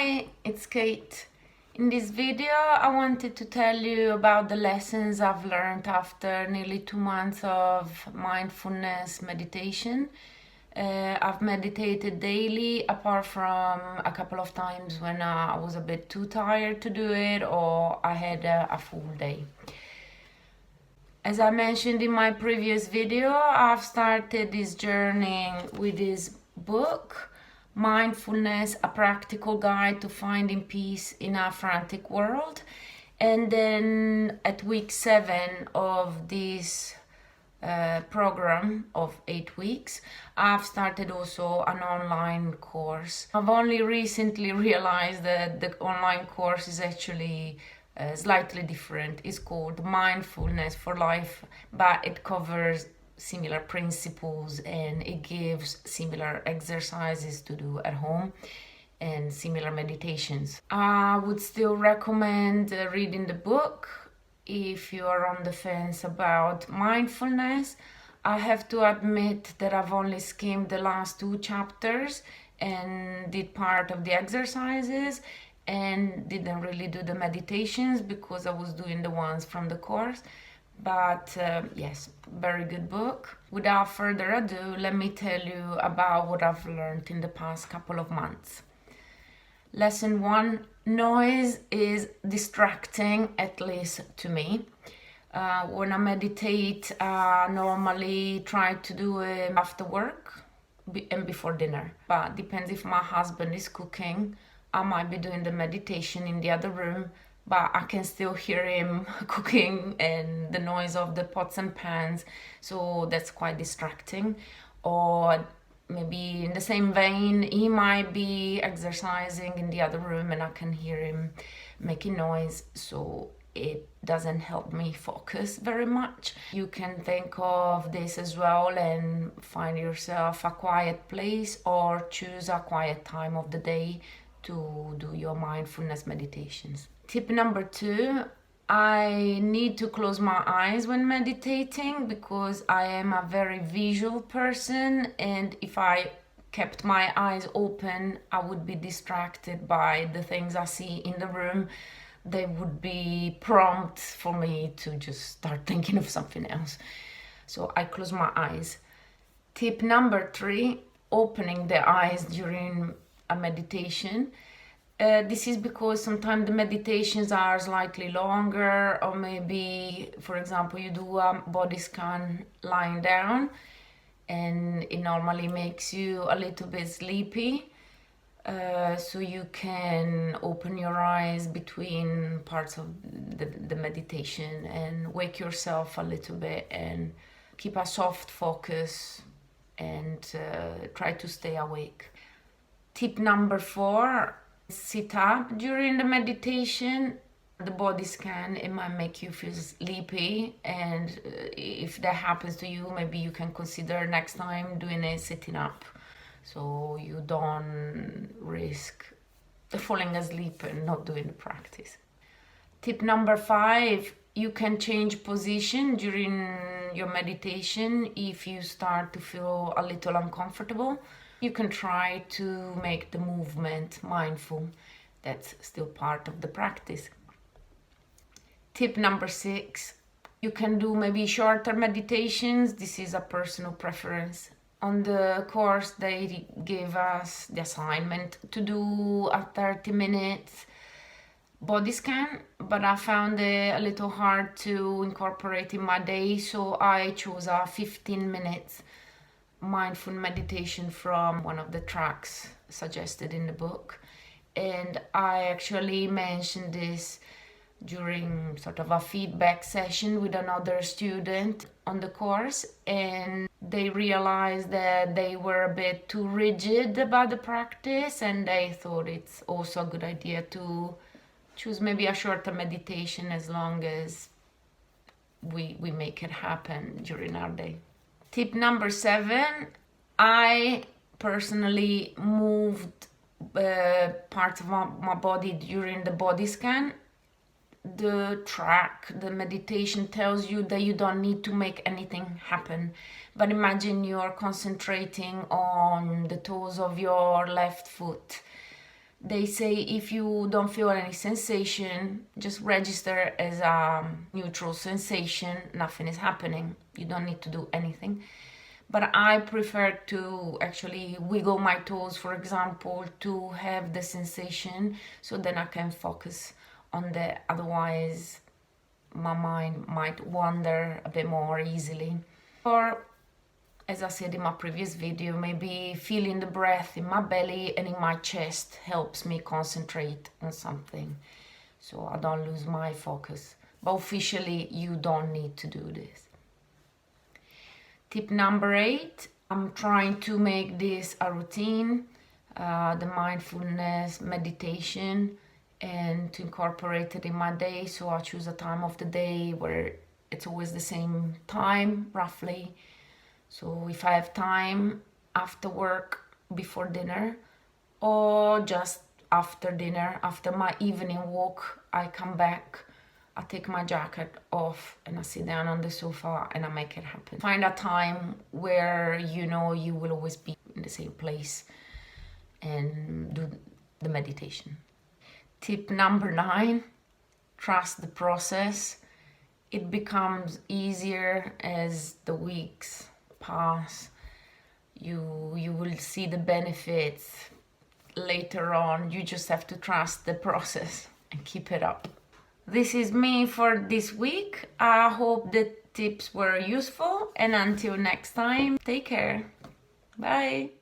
Hi, it's Kate. In this video, I wanted to tell you about the lessons I've learned after nearly 2 months of mindfulness meditation. I've meditated daily, apart from a couple of times when I was a bit too tired to do it or I had a full day. As I mentioned in my previous video, I've started this journey with this book, Mindfulness, a practical guide to finding peace in a frantic world. And then at week 7 of this program of 8 weeks, I've started also an online course. I've only recently realized that the online course is actually slightly different. It's called Mindfulness for Life, but it covers similar principles and it gives similar exercises to do at home and similar meditations. I would still recommend reading the book if you are on the fence about mindfulness. I have to admit that I've only skimmed the last 2 chapters and did part of the exercises and didn't really do the meditations because I was doing the ones from the course. But yes, very good book. Without further ado, let me tell you about what I've learned in the past couple of months. Lesson 1, noise is distracting, at least to me. When I meditate, I normally try to do it after work and before dinner. But depends if my husband is cooking. I might be doing the meditation in the other room, but I can still hear him cooking and the noise of the pots and pans, so that's quite distracting. Or maybe in the same vein, he might be exercising in the other room and I can hear him making noise, so it doesn't help me focus very much. You can think of this as well and find yourself a quiet place or choose a quiet time of the day to do your mindfulness meditations. Tip number 2, I need to close my eyes when meditating because I am a very visual person, and if I kept my eyes open, I would be distracted by the things I see in the room. They would be prompt for me to just start thinking of something else. So I close my eyes. Tip number 3, opening the eyes during a meditation. This is because sometimes the meditations are slightly longer, or maybe, for example, you do a body scan lying down and it normally makes you a little bit sleepy. So you can open your eyes between parts of the meditation and wake yourself a little bit and keep a soft focus and try to stay awake. Tip number 4, sit up during the meditation. The body scan, it might make you feel sleepy, and if that happens to you, maybe you can consider next time doing it sitting up so you don't risk falling asleep and not doing the practice. Tip number 5, you can change position during your meditation if you start to feel a little uncomfortable. You can try to make the movement mindful. That's still part of the practice. Tip number 6, you can do maybe shorter meditations. This is a personal preference. On the course, they gave us the assignment to do a 30-minute body scan, but I found it a little hard to incorporate in my day, so I chose a 15 minutes mindful meditation from one of the tracks suggested in the book. And I actually mentioned this during sort of a feedback session with another student on the course, and they realized that they were a bit too rigid about the practice, and they thought it's also a good idea to choose maybe a shorter meditation as long as we make it happen during our day. Tip number 7, I personally moved parts of my body during the body scan. The track, the meditation tells you that you don't need to make anything happen. But imagine you're concentrating on the toes of your left foot. They say if you don't feel any sensation, just register as a neutral sensation, nothing is happening. You don't need to do anything. But I prefer to actually wiggle my toes, for example, to have the sensation, so then I can focus on that. Otherwise, my mind might wander a bit more easily. Or, as I said in my previous video, maybe feeling the breath in my belly and in my chest helps me concentrate on something, so I don't lose my focus. But officially, you don't need to do this. Tip number 8, I'm trying to make this a routine, the mindfulness meditation, and to incorporate it in my day. So I choose a time of the day where it's always the same time, roughly. So if I have time after work, before dinner, or just after dinner, after my evening walk, I come back, I take my jacket off and I sit down on the sofa and I make it happen. Find a time where you know you will always be in the same place and do the meditation. Tip number 9, trust the process. It becomes easier as the weeks pass. You will see the benefits later on. You just have to trust the process and keep it up. This is me for this week. I hope the tips were useful, and until next time, take care. Bye.